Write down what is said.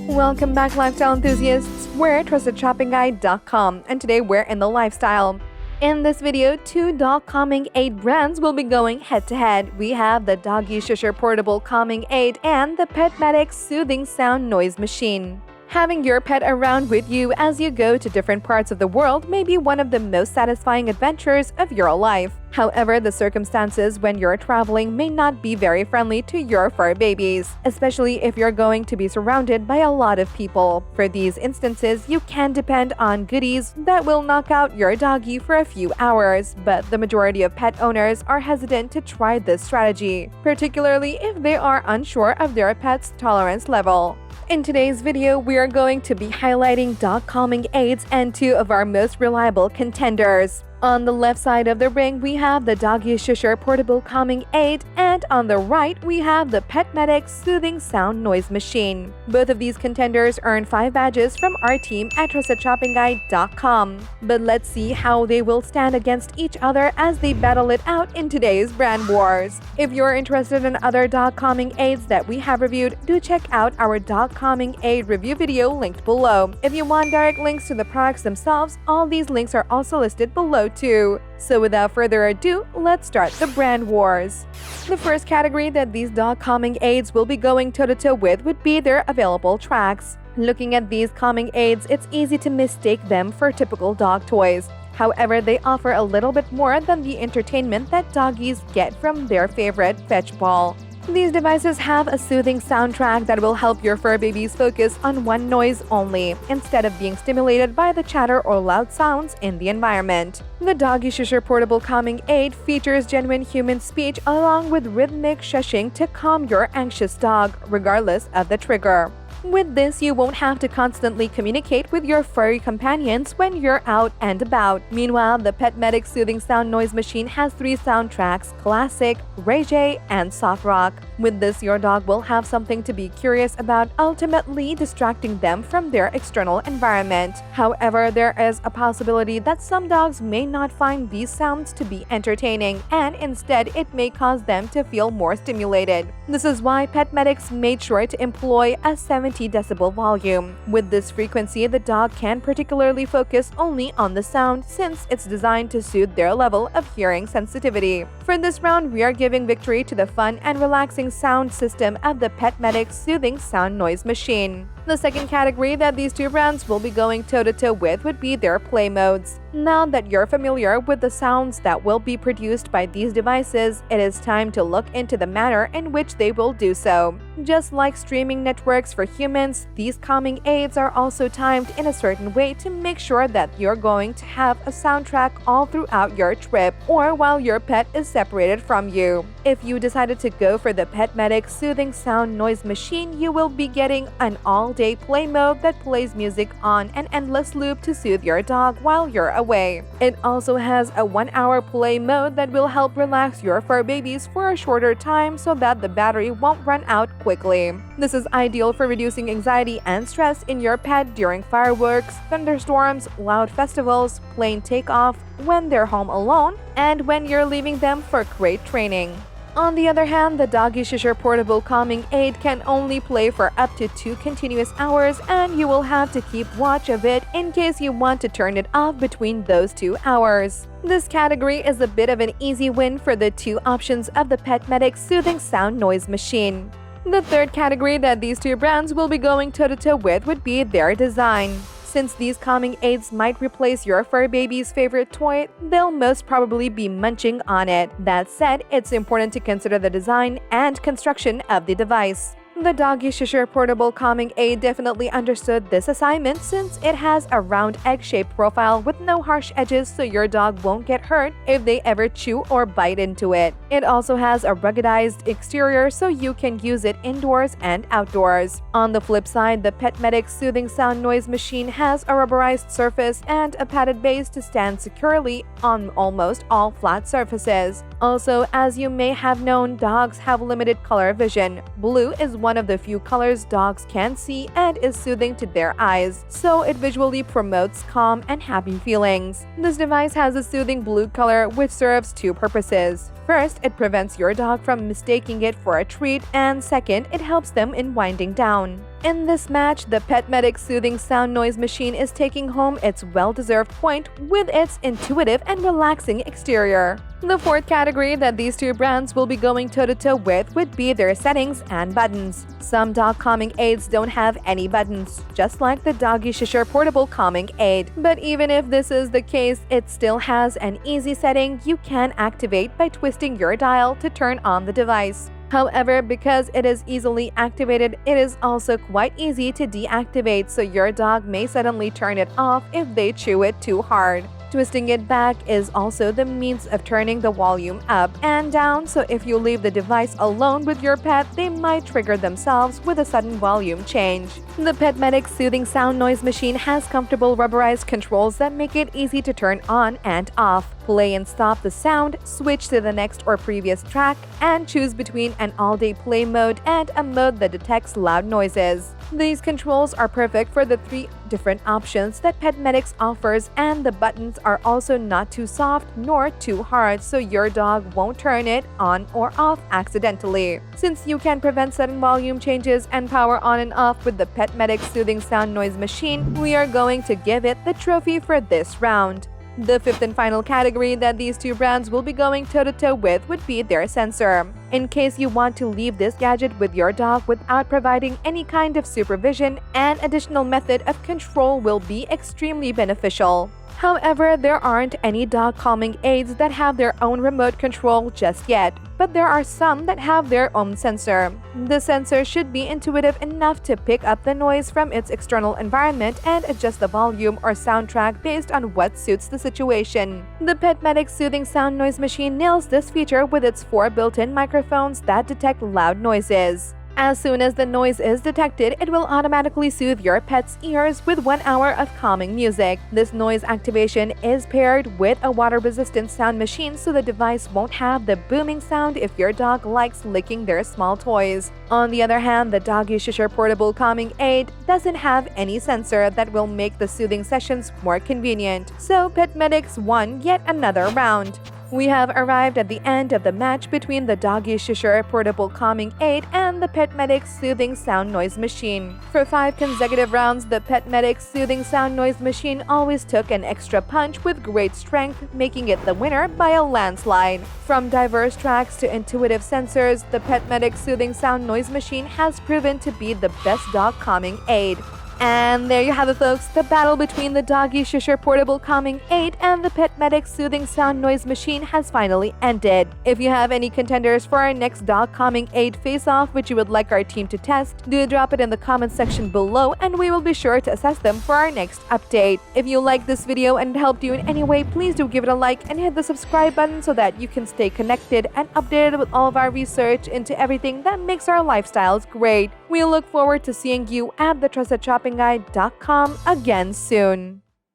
Welcome back, lifestyle enthusiasts. We're trustedShoppingGuide.com, and today we're in the lifestyle. In this video, two dog calming aid brands will be going head-to-head. We have the Doggie Shusher portable calming aid and the PetMedics soothing sound noise machine. Having your pet around with you as you go to different parts of the world may be one of the most satisfying adventures of your life. However, the circumstances when you're traveling may not be very friendly to your fur babies, especially if you're going to be surrounded by a lot of people. For these instances, you can depend on goodies that will knock out your doggy for a few hours, but the majority of pet owners are hesitant to try this strategy, particularly if they are unsure of their pet's tolerance level. In today's video, we are going to be highlighting dog calming aids and two of our most reliable contenders. On the left side of the ring, we have the Doggie Shusher portable calming aid, and on the right, we have the PetMedics soothing sound noise machine. Both of these contenders earned 5 badges from our team at TrustedShoppingGuide.com. But let's see how they will stand against each other as they battle it out in today's brand wars. If you're interested in other dog calming aids that we have reviewed, do check out our dog calming aid review video linked below. If you want direct links to the products themselves, all these links are also listed below too. So without further ado, let's start the brand wars. The first category that these dog calming aids will be going toe-to-toe with would be their available tracks. Looking at these calming aids, it's easy to mistake them for typical dog toys. However, they offer a little bit more than the entertainment that doggies get from their favorite fetch ball. These devices have a soothing soundtrack that will help your fur babies focus on one noise only, instead of being stimulated by the chatter or loud sounds in the environment. The Doggie Shusher portable calming aid features genuine human speech along with rhythmic shushing to calm your anxious dog, regardless of the trigger. With this, you won't have to constantly communicate with your furry companions when you're out and about. Meanwhile, the PetMedics soothing sound noise machine has 3 soundtracks: classic, rage, and soft rock. With this, your dog will have something to be curious about, ultimately distracting them from their external environment. However, there is a possibility that some dogs may not find these sounds to be entertaining, and instead it may cause them to feel more stimulated. This is why PetMedics made sure to employ a 70 decibel volume. With this frequency, the dog can particularly focus only on the sound, since it's designed to soothe their level of hearing sensitivity. For this round, we are giving victory to the fun and relaxing sound system of the PetMedics soothing sound noise machine. The second category that these two brands will be going toe-to-toe with would be their play modes. Now that you're familiar with the sounds that will be produced by these devices, it is time to look into the manner in which they will do so. Just like streaming networks for humans, these calming aids are also timed in a certain way to make sure that you're going to have a soundtrack all throughout your trip or while your pet is separated from you. If you decided to go for the PetMedics soothing sound noise machine, you will be getting an all-day play mode that plays music on an endless loop to soothe your dog while you're away. It also has a 1-hour play mode that will help relax your fur babies for a shorter time so that the battery won't run out quickly. This is ideal for reducing anxiety and stress in your pet during fireworks, thunderstorms, loud festivals, plane takeoff, when they're home alone, and when you're leaving them for great training. On the other hand, the Doggie Shusher portable calming aid can only play for up to 2 continuous hours, and you will have to keep watch of it in case you want to turn it off between those 2 hours. This category is a bit of an easy win for the two options of the PetMedics soothing sound noise machine. The third category that these two brands will be going toe-to-toe with would be their design. Since these calming aids might replace your fur baby's favorite toy, they'll most probably be munching on it. That said, it's important to consider the design and construction of the device. The Doggie Shusher portable calming aid definitely understood this assignment, since it has a round egg-shaped profile with no harsh edges, so your dog won't get hurt if they ever chew or bite into it. It also has a ruggedized exterior, so you can use it indoors and outdoors. On the flip side, the PetMedics soothing sound noise machine has a rubberized surface and a padded base to stand securely on almost all flat surfaces. Also, as you may have known, dogs have limited color vision. Blue is one of the few colors dogs can see and is soothing to their eyes, so it visually promotes calm and happy feelings. This device has a soothing blue color which serves 2 purposes. First, it prevents your dog from mistaking it for a treat, and second, it helps them in winding down. In this match, the PetMedics soothing sound noise machine is taking home its well-deserved point with its intuitive and relaxing exterior. The fourth category that these two brands will be going toe-to-toe with would be their settings and buttons. Some dog calming aids don't have any buttons, just like the Doggie Shusher portable calming aid. But even if this is the case, it still has an easy setting you can activate by twisting your dial to turn on the device. However, because it is easily activated, it is also quite easy to deactivate, so your dog may suddenly turn it off if they chew it too hard. Twisting it back is also the means of turning the volume up and down, so if you leave the device alone with your pet, they might trigger themselves with a sudden volume change. The PetMedics soothing sound noise machine has comfortable rubberized controls that make it easy to turn on and off. Play and stop the sound, switch to the next or previous track, and choose between an all-day play mode and a mode that detects loud noises. These controls are perfect for the 3 different options that PetMedics offers, and the buttons are also not too soft nor too hard, so your dog won't turn it on or off accidentally. Since you can prevent sudden volume changes and power on and off with the PetMedics soothing sound noise machine, we are going to give it the trophy for this round. The fifth and final category that these two brands will be going toe-to-toe with would be their sensor. In case you want to leave this gadget with your dog without providing any kind of supervision, an additional method of control will be extremely beneficial. However, there aren't any dog calming aids that have their own remote control just yet, but there are some that have their own sensor. The sensor should be intuitive enough to pick up the noise from its external environment and adjust the volume or soundtrack based on what suits the situation. The PetMedics soothing sound noise machine nails this feature with its 4 built-in microphones that detect loud noises. As soon as the noise is detected, it will automatically soothe your pet's ears with 1 hour of calming music. This noise activation is paired with a water-resistant sound machine, so the device won't have the booming sound if your dog likes licking their small toys. On the other hand, the Doggie Shusher portable calming aid doesn't have any sensor that will make the soothing sessions more convenient. So PetMedics won yet another round. We have arrived at the end of the match between the Doggie Shusher portable calming aid and the PetMedics soothing sound noise machine. For 5 consecutive rounds, the PetMedics soothing sound noise machine always took an extra punch with great strength, making it the winner by a landslide. From diverse tracks to intuitive sensors, the PetMedics soothing sound noise machine has proven to be the best dog calming aid. And there you have it, folks, the battle between the Doggie Shusher portable calming aid and the PetMedics soothing sound noise machine has finally ended. If you have any contenders for our next dog calming aid face-off which you would like our team to test, do drop it in the comment section below and we will be sure to assess them for our next update. If you liked this video and it helped you in any way, please do give it a like and hit the subscribe button so that you can stay connected and updated with all of our research into everything that makes our lifestyles great. We look forward to seeing you at the TrustedShoppingGuide.com again soon.